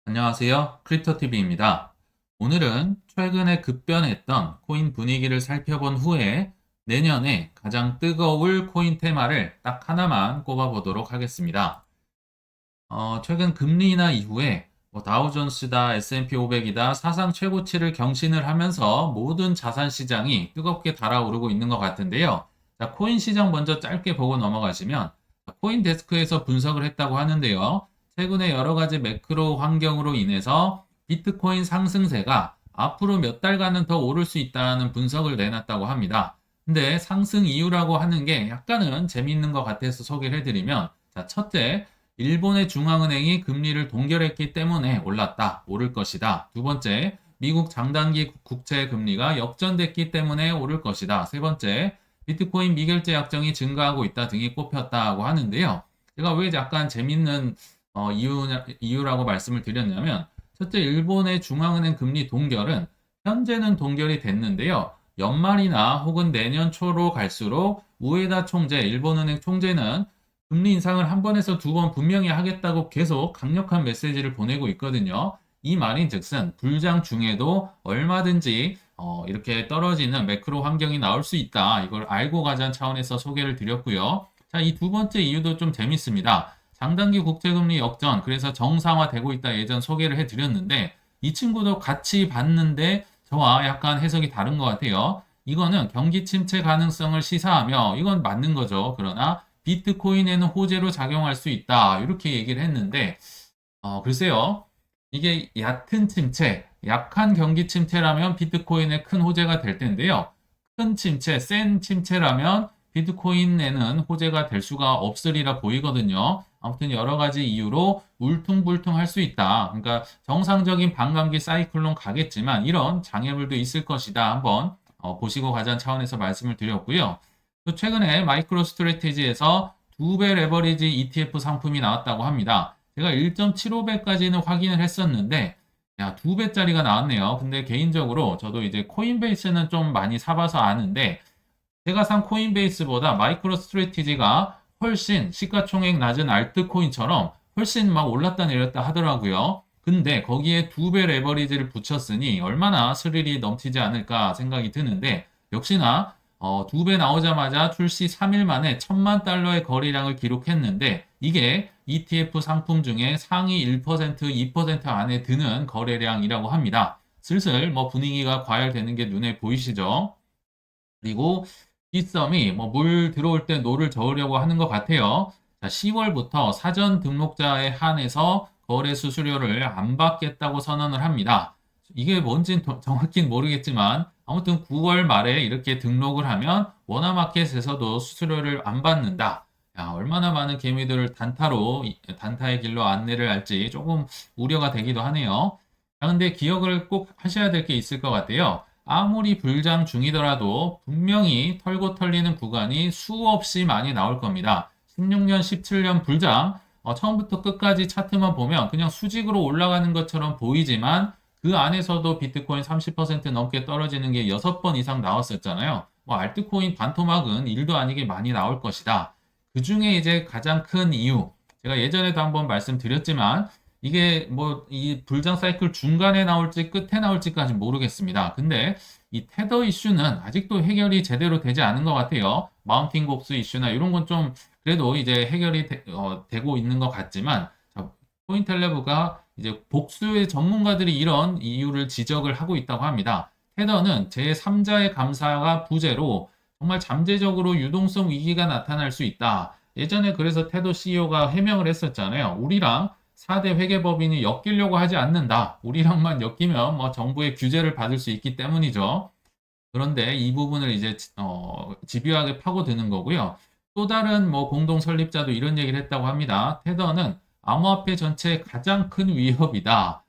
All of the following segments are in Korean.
안녕하세요. 크립토TV입니다. 오늘은 최근에 급변했던 코인 분위기를 살펴본 후에 내년에 가장 뜨거울 코인 테마를 딱 하나만 꼽아보도록 하겠습니다. 최근 금리 인하 이후에 다우존스다, S&P 500이다 사상 최고치를 경신을 하면서 모든 자산 시장이 뜨겁게 달아오르고 있는 것 같은데요. 자, 코인 시장 먼저 짧게 보고 넘어가시면 코인 데스크에서 분석을 했다고 하는데요. 최근에 여러 가지 매크로 환경으로 인해서 비트코인 상승세가 앞으로 몇 달간은 더 오를 수 있다는 분석을 내놨다고 합니다. 근데 상승 이유라고 하는 게 약간은 재미있는 것 같아서 소개를 해드리면, 자, 첫째, 일본의 중앙은행이 금리를 동결했기 때문에 올랐다, 오를 것이다. 두 번째, 미국 장단기 국채 금리가 역전됐기 때문에 오를 것이다. 세 번째, 비트코인 미결제 약정이 증가하고 있다 등이 꼽혔다고 하는데요. 제가 왜 약간 재밌는 이유라고 말씀을 드렸냐면, 첫째, 일본의 중앙은행 금리 동결은 현재는 동결이 됐는데요. 연말이나 혹은 내년 초로 갈수록 우에다 총재, 일본은행 총재는 금리 인상을 한 번에서 두 번 분명히 하겠다고 계속 강력한 메시지를 보내고 있거든요. 이 말인즉슨 불장 중에도 얼마든지 이렇게 떨어지는 매크로 환경이 나올 수 있다. 이걸 알고 가자는 차원에서 소개를 드렸고요. 자, 이 두 번째 이유도 좀 재밌습니다. 장단기 국채금리 역전, 그래서 정상화되고 있다 예전 소개를 해드렸는데 이 친구도 같이 봤는데 저와 약간 해석이 다른 것 같아요. 이거는 경기 침체 가능성을 시사하며 이건 맞는 거죠. 그러나 비트코인에는 호재로 작용할 수 있다. 이렇게 얘기를 했는데, 글쎄요. 이게 얕은 침체, 약한 경기 침체라면 비트코인에 큰 호재가 될 텐데요. 큰 침체, 센 침체라면 비트코인에는 호재가 될 수가 없으리라 보이거든요. 아무튼 여러 가지 이유로 울퉁불퉁할 수 있다. 그러니까 정상적인 반감기 사이클론 가겠지만 이런 장애물도 있을 것이다. 한번 보시고 가자는 차원에서 말씀을 드렸고요. 또 최근에 마이크로 스트래티지에서 2배 레버리지 ETF 상품이 나왔다고 합니다. 제가 1.75배까지는 확인을 했었는데, 야, 2배짜리가 나왔네요. 근데 개인적으로 저도 이제 코인베이스는 좀 많이 사봐서 아는데, 제가 산 코인베이스보다 마이크로 스트래티지가 훨씬 시가총액 낮은 알트코인처럼 훨씬 막 올랐다 내렸다 하더라고요. 근데 거기에 2배 레버리지를 붙였으니 얼마나 스릴이 넘치지 않을까 생각이 드는데, 역시나 2배 나오자마자 출시 3일 만에 1,000만 달러의 거래량을 기록했는데 이게 ETF 상품 중에 상위 1%, 2% 안에 드는 거래량이라고 합니다. 슬슬 분위기가 과열되는 게 눈에 보이시죠? 그리고 빗썸이 물 들어올 때 노를 저으려고 하는 것 같아요. 자, 10월부터 사전 등록자에 한해서 거래 수수료를 안 받겠다고 선언을 합니다. 이게 뭔진 정확히는 모르겠지만 아무튼 9월 말에 이렇게 등록을 하면 워너마켓에서도 수수료를 안 받는다. 야, 얼마나 많은 개미들을 단타의 길로 안내를 할지 조금 우려가 되기도 하네요. 자, 근데 기억을 꼭 하셔야 될 게 있을 것 같아요. 아무리 불장 중이더라도 분명히 털고 털리는 구간이 수없이 많이 나올 겁니다. 16년, 17년 불장, 처음부터 끝까지 차트만 보면 그냥 수직으로 올라가는 것처럼 보이지만 그 안에서도 비트코인 30% 넘게 떨어지는 게 6번 이상 나왔었잖아요. 알트코인 반토막은 일도 아니게 많이 나올 것이다. 그 중에 이제 가장 큰 이유, 제가 예전에도 한번 말씀드렸지만 이게 이 불장 사이클 중간에 나올지 끝에 나올지까지 모르겠습니다. 근데 이 테더 이슈는 아직도 해결이 제대로 되지 않은 것 같아요. 마운틴 곡수 이슈나 이런 건 좀 그래도 이제 해결이 되고 있는 것 같지만, 자, 코인텔레브가 이제 복수의 전문가들이 이런 이유를 지적을 하고 있다고 합니다. 테더는 제3자의 감사가 부재로 정말 잠재적으로 유동성 위기가 나타날 수 있다. 예전에 그래서 테더 CEO가 해명을 했었잖아요. 우리랑 4대 회계법인이 엮이려고 하지 않는다. 우리랑만 엮이면 정부의 규제를 받을 수 있기 때문이죠. 그런데 이 부분을 이제 집요하게 파고드는 거고요. 또 다른 공동 설립자도 이런 얘기를 했다고 합니다. 테더는 암호화폐 전체의 가장 큰 위협이다.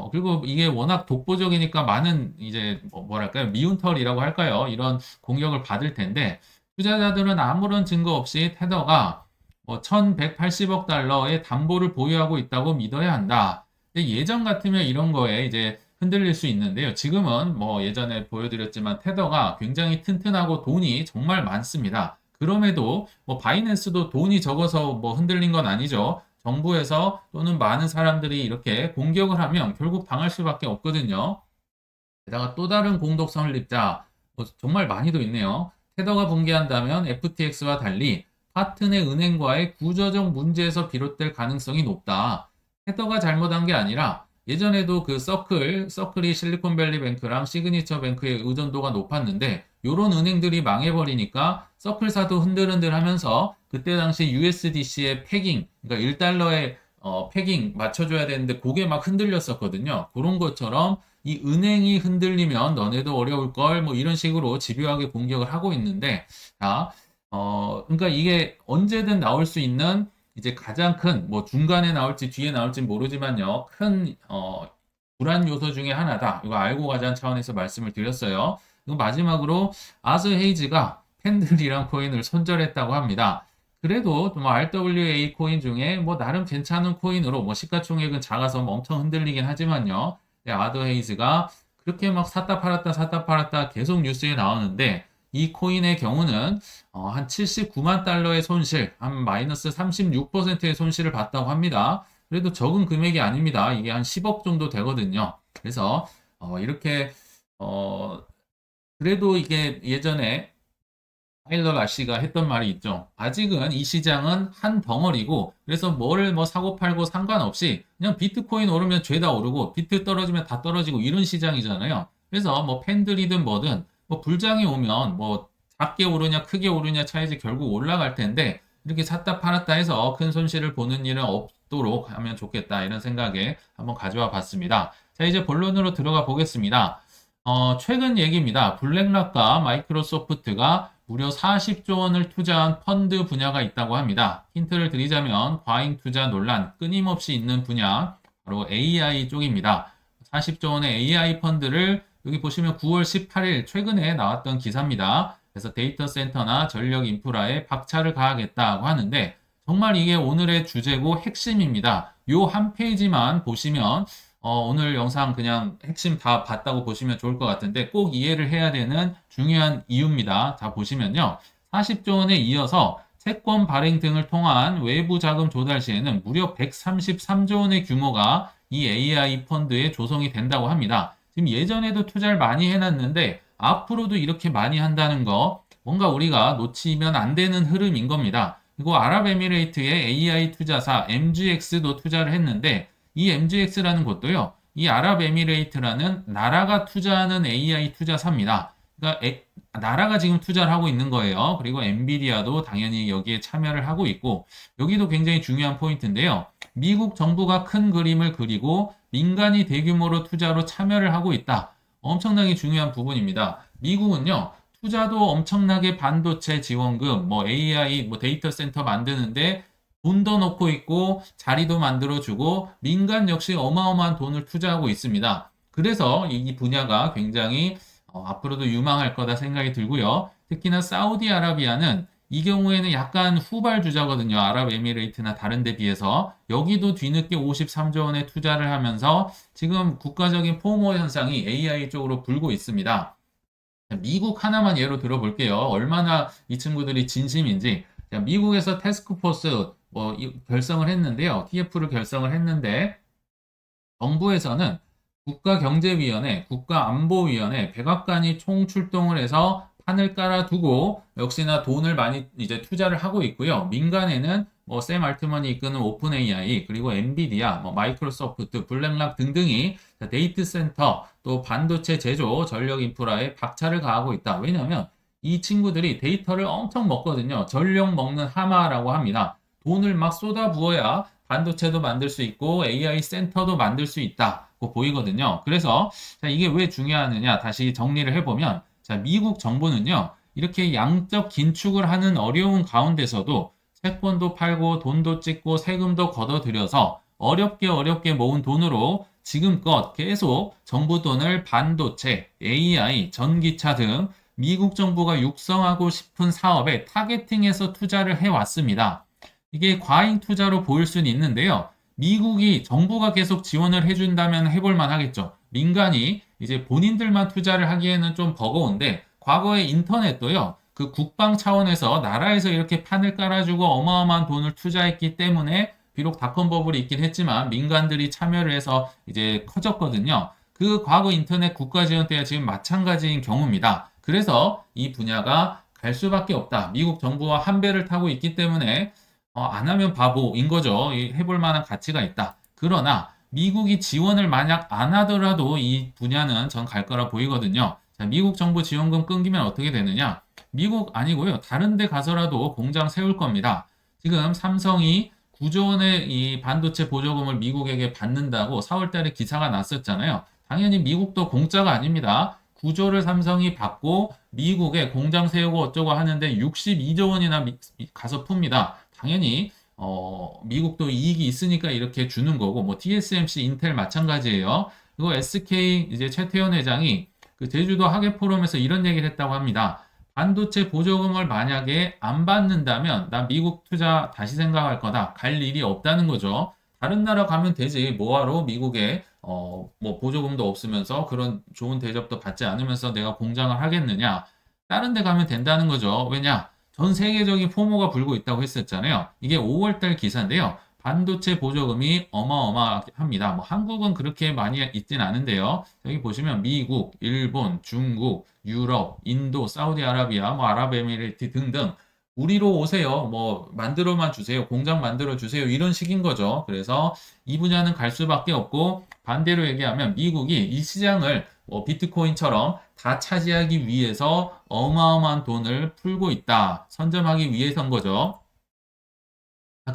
그리고 이게 워낙 독보적이니까 많은 이제 뭐랄까요? 미운털이라고 할까요? 이런 공격을 받을 텐데 투자자들은 아무런 증거 없이 테더가 1,180억 달러의 담보를 보유하고 있다고 믿어야 한다. 근데 예전 같으면 이런 거에 이제 흔들릴 수 있는데요. 지금은 예전에 보여드렸지만 테더가 굉장히 튼튼하고 돈이 정말 많습니다. 그럼에도 바이낸스도 돈이 적어서 흔들린 건 아니죠. 정부에서 또는 많은 사람들이 이렇게 공격을 하면 결국 당할 수밖에 없거든요. 게다가 또 다른 공동 설립자, 정말 많이도 있네요. 테더가 붕괴한다면 FTX와 달리 파트 내 은행과의 구조적 문제에서 비롯될 가능성이 높다. 테더가 잘못한 게 아니라 예전에도 그 서클이 실리콘밸리 뱅크랑 시그니처 뱅크의 의존도가 높았는데 요런 은행들이 망해버리니까 서클사도 흔들흔들 하면서 그때 당시 USDC의 패깅, 그러니까 1달러의 패깅 맞춰줘야 되는데 그게 막 흔들렸었거든요. 그런 것처럼 이 은행이 흔들리면 너네도 어려울 걸 뭐 이런 식으로 집요하게 공격을 하고 있는데 자, 그러니까 이게 언제든 나올 수 있는 이제 가장 큰 뭐 중간에 나올지 뒤에 나올지 모르지만요. 큰 불안 요소 중에 하나다. 이거 알고 가자는 차원에서 말씀을 드렸어요. 그리고 마지막으로 아서 헤이즈가 팬들이랑 코인을 손절했다고 합니다. 그래도 뭐 RWA 코인 중에 뭐 나름 괜찮은 코인으로 뭐 시가총액은 작아서 뭐 엄청 흔들리긴 하지만요. 아더 헤이즈가 그렇게 막 샀다 팔았다 계속 뉴스에 나오는데 이 코인의 경우는 한 79만 달러의 손실, 한 마이너스 36%의 손실을 봤다고 합니다. 그래도 적은 금액이 아닙니다. 이게 한 10억 정도 되거든요. 그래서 이렇게 어, 그래도 이게 예전에 타일러 라시가 했던 말이 있죠. 아직은 이 시장은 한 덩어리고, 그래서 뭐를 뭐 사고 팔고 상관없이 그냥 비트코인 오르면 죄다 오르고, 비트 떨어지면 다 떨어지고 이런 시장이잖아요. 그래서 뭐 팬들이든 뭐든 뭐 불장이 오면 뭐 작게 오르냐 크게 오르냐 차이지 결국 올라갈 텐데 이렇게 샀다 팔았다 해서 큰 손실을 보는 일은 없도록 하면 좋겠다 이런 생각에 한번 가져와 봤습니다. 자, 이제 본론으로 들어가 보겠습니다. 최근 얘기입니다. 블랙락과 마이크로소프트가 무려 40조 원을 투자한 펀드 분야가 있다고 합니다. 힌트를 드리자면 과잉 투자 논란 끊임없이 있는 분야, 바로 AI 쪽입니다. 40조 원의 AI 펀드를 여기 보시면 9월 18일 최근에 나왔던 기사입니다. 그래서 데이터 센터나 전력 인프라에 박차를 가하겠다고 하는데 정말 이게 오늘의 주제고 핵심입니다. 요 한 페이지만 보시면 오늘 영상 그냥 핵심 다 봤다고 보시면 좋을 것 같은데 꼭 이해를 해야 되는 중요한 이유입니다. 자, 보시면요. 40조 원에 이어서 채권 발행 등을 통한 외부 자금 조달 시에는 무려 133조 원의 규모가 이 AI 펀드에 조성이 된다고 합니다. 지금 예전에도 투자를 많이 해놨는데 앞으로도 이렇게 많이 한다는 거 뭔가 우리가 놓치면 안 되는 흐름인 겁니다. 그리고 아랍에미레이트의 AI 투자사 MGX도 투자를 했는데 이 MGX라는 곳도요, 이 아랍에미레이트라는 나라가 투자하는 AI 투자사입니다. 그러니까 나라가 지금 투자를 하고 있는 거예요. 그리고 엔비디아도 당연히 여기에 참여를 하고 있고, 여기도 굉장히 중요한 포인트인데요. 미국 정부가 큰 그림을 그리고 민간이 대규모로 투자로 참여를 하고 있다. 엄청나게 중요한 부분입니다. 미국은요, 투자도 엄청나게 반도체 지원금, 뭐 AI, 뭐 데이터 센터 만드는데 돈도 넣고 있고 자리도 만들어주고 민간 역시 어마어마한 돈을 투자하고 있습니다. 그래서 이 분야가 굉장히 앞으로도 유망할 거다 생각이 들고요. 특히나 사우디아라비아는 이 경우에는 약간 후발주자거든요. 아랍에미레이트나 다른 데 비해서. 여기도 뒤늦게 53조 원의 투자를 하면서 지금 국가적인 포모 현상이 AI 쪽으로 불고 있습니다. 미국 하나만 예로 들어볼게요. 얼마나 이 친구들이 진심인지. 미국에서 태스크포스 결성을 했는데요. TF를 결성을 했는데 정부에서는 국가경제위원회, 국가안보위원회, 백악관이 총출동을 해서 판을 깔아두고 역시나 돈을 많이 이제 투자를 하고 있고요. 민간에는 샘 알트먼이 이끄는 오픈 AI, 그리고 엔비디아, 마이크로소프트, 블랙락 등등이 데이터 센터, 또 반도체 제조, 전력 인프라에 박차를 가하고 있다. 왜냐하면 이 친구들이 데이터를 엄청 먹거든요. 전력 먹는 하마라고 합니다. 돈을 막 쏟아부어야 반도체도 만들 수 있고 AI 센터도 만들 수 있다고 보이거든요. 그래서 자, 이게 왜 중요하느냐 다시 정리를 해보면 자, 미국 정부는요. 이렇게 양적 긴축을 하는 어려운 가운데서도 채권도 팔고 돈도 찍고 세금도 걷어들여서 어렵게 모은 돈으로 지금껏 계속 정부 돈을 반도체, AI, 전기차 등 미국 정부가 육성하고 싶은 사업에 타겟팅해서 투자를 해왔습니다. 이게 과잉 투자로 보일 수는 있는데요. 미국이 정부가 계속 지원을 해준다면 해볼 만하겠죠. 민간이 이제 본인들만 투자를 하기에는 좀 버거운데 과거에 인터넷도요. 그 국방 차원에서 나라에서 이렇게 판을 깔아주고 어마어마한 돈을 투자했기 때문에 비록 닷컴 버블이 있긴 했지만 민간들이 참여를 해서 이제 커졌거든요. 그 과거 인터넷 국가 지원 때와 지금 마찬가지인 경우입니다. 그래서 이 분야가 갈 수밖에 없다. 미국 정부와 한 배를 타고 있기 때문에 안 하면 바보인 거죠. 해볼 만한 가치가 있다. 그러나 미국이 지원을 만약 안 하더라도 이 분야는 전 갈 거라 보이거든요. 자, 미국 정부 지원금 끊기면 어떻게 되느냐? 미국 아니고요. 다른 데 가서라도 공장 세울 겁니다. 지금 삼성이 9조 원의 이 반도체 보조금을 미국에게 받는다고 4월 달에 기사가 났었잖아요. 당연히 미국도 공짜가 아닙니다. 9조를 삼성이 받고 미국에 공장 세우고 어쩌고 하는데 62조 원이나 가서 풉니다. 당연히 미국도 이익이 있으니까 이렇게 주는 거고 뭐 TSMC, 인텔 마찬가지예요. 그리고 SK 이제 최태원 회장이 그 제주도 하계 포럼에서 이런 얘기를 했다고 합니다. 반도체 보조금을 만약에 안 받는다면 나 미국 투자 다시 생각할 거다. 갈 일이 없다는 거죠. 다른 나라 가면 되지. 뭐하러 미국에 뭐 보조금도 없으면서 그런 좋은 대접도 받지 않으면서 내가 공장을 하겠느냐. 다른 데 가면 된다는 거죠. 왜냐? 전 세계적인 포모가 불고 있다고 했었잖아요. 이게 5월달 기사인데요. 반도체 보조금이 어마어마합니다. 뭐 한국은 그렇게 많이 있진 않은데요. 여기 보시면 미국, 일본, 중국, 유럽, 인도, 사우디아라비아, 뭐 아랍에미리트 등등 우리로 오세요. 뭐 만들어만 주세요. 공장 만들어 주세요. 이런 식인 거죠. 그래서 이 분야는 갈 수밖에 없고 반대로 얘기하면 미국이 이 시장을 비트코인처럼 다 차지하기 위해서 어마어마한 돈을 풀고 있다. 선점하기 위해서인 거죠.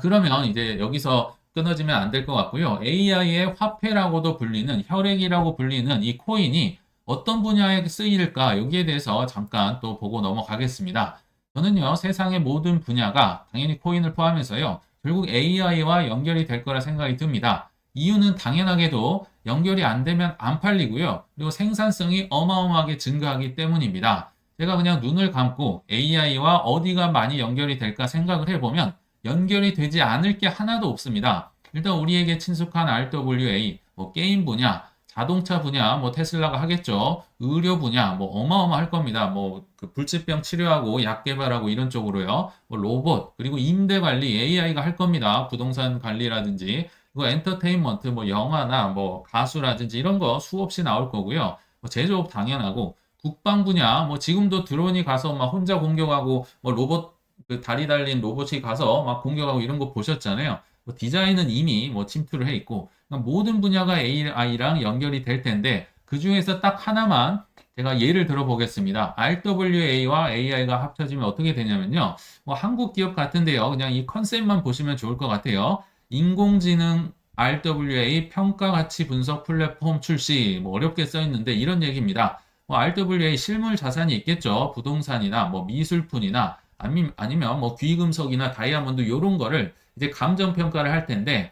그러면 이제 여기서 끊어지면 안 될 것 같고요. AI의 화폐라고도 불리는 혈액이라고 불리는 이 코인이 어떤 분야에 쓰일까 여기에 대해서 잠깐 또 보고 넘어가겠습니다. 저는요, 세상의 모든 분야가 당연히 코인을 포함해서요, 결국 AI와 연결이 될 거라 생각이 듭니다. 이유는 당연하게도 연결이 안 되면 안 팔리고요. 그리고 생산성이 어마어마하게 증가하기 때문입니다. 제가 그냥 눈을 감고 AI와 어디가 많이 연결이 될까 생각을 해보면 연결이 되지 않을 게 하나도 없습니다. 일단 우리에게 친숙한 RWA, 뭐 게임 분야, 자동차 분야, 뭐 테슬라가 하겠죠. 의료 분야, 뭐 어마어마할 겁니다. 뭐그 불치병 치료하고 약 개발하고 이런 쪽으로요. 뭐 로봇, 그리고 임대 관리 AI가 할 겁니다. 부동산 관리라든지, 그리고 엔터테인먼트, 뭐 영화나 뭐 가수라든지 이런 거 수없이 나올 거고요. 뭐 제조업 당연하고, 국방 분야, 뭐 지금도 드론이 가서 막 혼자 공격하고, 뭐 로봇 그 다리 달린 로봇이 가서 막 공격하고 이런 거 보셨잖아요. 뭐 디자인은 이미 뭐 침투를 해 있고 그러니까 모든 분야가 AI랑 연결이 될 텐데 그 중에서 딱 하나만 제가 예를 들어 보겠습니다. RWA와 AI가 합쳐지면 어떻게 되냐면요. 뭐 한국 기업 같은데요. 그냥 이 컨셉만 보시면 좋을 것 같아요. 인공지능 RWA 평가 가치 분석 플랫폼 출시 뭐 어렵게 써 있는데 이런 얘기입니다. 뭐 RWA 실물 자산이 있겠죠. 부동산이나 뭐 미술품이나 아니면 뭐 귀금속이나 다이아몬드 이런 거를 이제 감정 평가를 할 텐데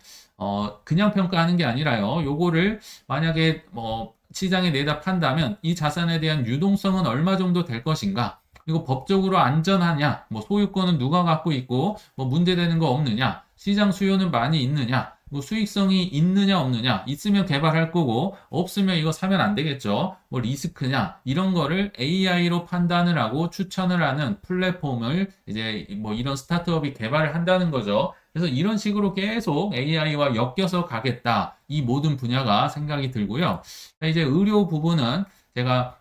그냥 평가하는 게 아니라요. 요거를 만약에 뭐 시장에 내다 판다면 이 자산에 대한 유동성은 얼마 정도 될 것인가? 그리고 법적으로 안전하냐? 뭐 소유권은 누가 갖고 있고 뭐 문제되는 거 없느냐? 시장 수요는 많이 있느냐? 뭐 수익성이 있느냐 없느냐 있으면 개발할 거고 없으면 이거 사면 안 되겠죠. 뭐 리스크냐 이런 거를 AI로 판단을 하고 추천을 하는 플랫폼을 이제 뭐 이런 스타트업이 개발을 한다는 거죠. 그래서 이런 식으로 계속 AI와 엮여서 가겠다. 이 모든 분야가 생각이 들고요. 자, 이제 의료 부분은 제가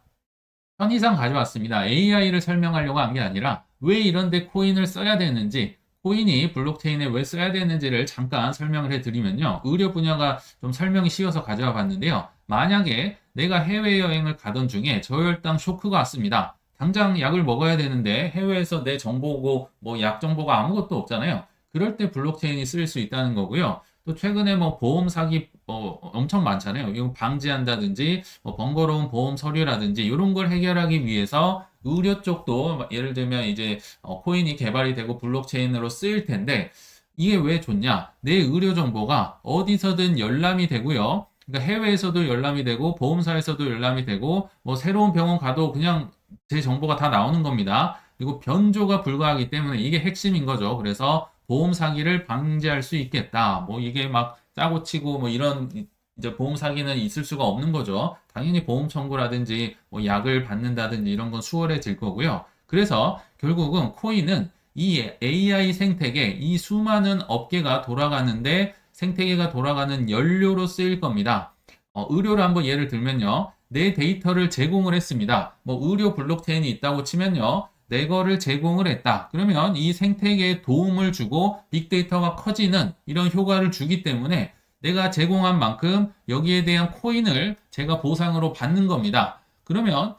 편의상 가져왔습니다. AI를 설명하려고 한 게 아니라 왜 이런데 코인을 써야 되는지 코인이 블록체인에 왜 써야 되는지를 잠깐 설명을 해드리면요. 의료 분야가 좀 설명이 쉬워서 가져와 봤는데요. 만약에 내가 해외여행을 가던 중에 저혈당 쇼크가 왔습니다. 당장 약을 먹어야 되는데 해외에서 내 정보고 뭐 약 정보가 아무것도 없잖아요. 그럴 때 블록체인이 쓰일 수 있다는 거고요. 또 최근에 뭐 보험 사기 엄청 많잖아요. 이거 방지한다든지 뭐 번거로운 보험 서류라든지 이런 걸 해결하기 위해서 의료 쪽도 예를 들면 이제 코인이 개발이 되고 블록체인으로 쓰일 텐데 이게 왜 좋냐? 내 의료 정보가 어디서든 열람이 되고요. 그러니까 해외에서도 열람이 되고 보험사에서도 열람이 되고 뭐 새로운 병원 가도 그냥 제 정보가 다 나오는 겁니다. 그리고 변조가 불가하기 때문에 이게 핵심인 거죠. 그래서 보험 사기를 방지할 수 있겠다. 뭐 이게 막 짜고 치고 뭐 이런 이제 보험 사기는 있을 수가 없는 거죠. 당연히 보험 청구라든지 뭐 약을 받는다든지 이런 건 수월해질 거고요. 그래서 결국은 코인은 이 AI 생태계, 이 수많은 업계가 돌아가는데 생태계가 돌아가는 연료로 쓰일 겁니다. 의료를 한번 예를 들면요. 내 데이터를 제공을 했습니다. 뭐 의료 블록체인이 있다고 치면요. 내 거를 제공을 했다. 그러면 이 생태계에 도움을 주고 빅데이터가 커지는 이런 효과를 주기 때문에 내가 제공한 만큼 여기에 대한 코인을 제가 보상으로 받는 겁니다. 그러면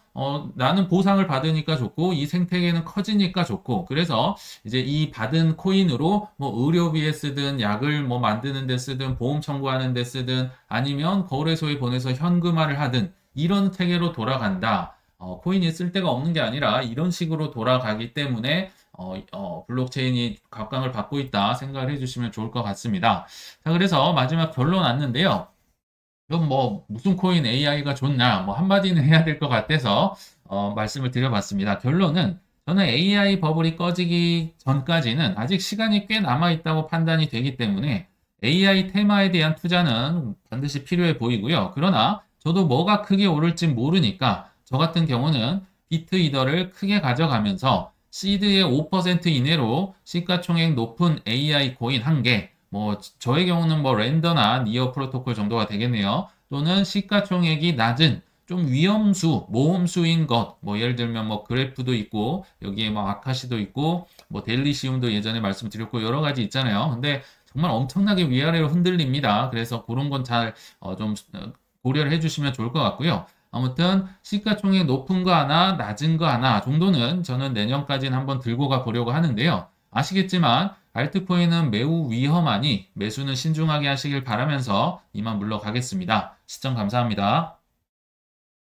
나는 보상을 받으니까 좋고 이 생태계는 커지니까 좋고 그래서 이제 이 받은 코인으로 뭐 의료비에 쓰든 약을 뭐 만드는 데 쓰든 보험 청구하는 데 쓰든 아니면 거래소에 보내서 현금화를 하든 이런 체계로 돌아간다. 코인이 쓸 데가 없는 게 아니라 이런 식으로 돌아가기 때문에 블록체인이 각광을 받고 있다 생각을 해주시면 좋을 것 같습니다. 자, 그래서 마지막 결론 났는데요. 그럼 뭐 무슨 코인 AI가 좋냐 뭐 한마디는 해야 될 것 같아서 말씀을 드려봤습니다. 결론은 저는 AI 버블이 꺼지기 전까지는 아직 시간이 꽤 남아 있다고 판단이 되기 때문에 AI 테마에 대한 투자는 반드시 필요해 보이고요. 그러나 저도 뭐가 크게 오를지 모르니까 저 같은 경우는 비트 이더를 크게 가져가면서 시드의 5% 이내로 시가총액 높은 AI 코인 한 개, 뭐 저의 경우는 뭐 랜더나 니어 프로토콜 정도가 되겠네요. 또는 시가총액이 낮은 좀 위험수, 모험수인 것, 뭐 예를 들면 뭐 그래프도 있고 여기에 뭐 아카시도 있고 뭐 델리시움도 예전에 말씀드렸고 여러 가지 있잖아요. 근데 정말 엄청나게 위아래로 흔들립니다. 그래서 그런 건 잘 좀 고려를 해주시면 좋을 것 같고요. 아무튼 시가총액 높은 거 하나, 낮은 거 하나 정도는 저는 내년까지는 한번 들고 가 보려고 하는데요. 아시겠지만 알트코인은 매우 위험하니 매수는 신중하게 하시길 바라면서 이만 물러가겠습니다. 시청 감사합니다.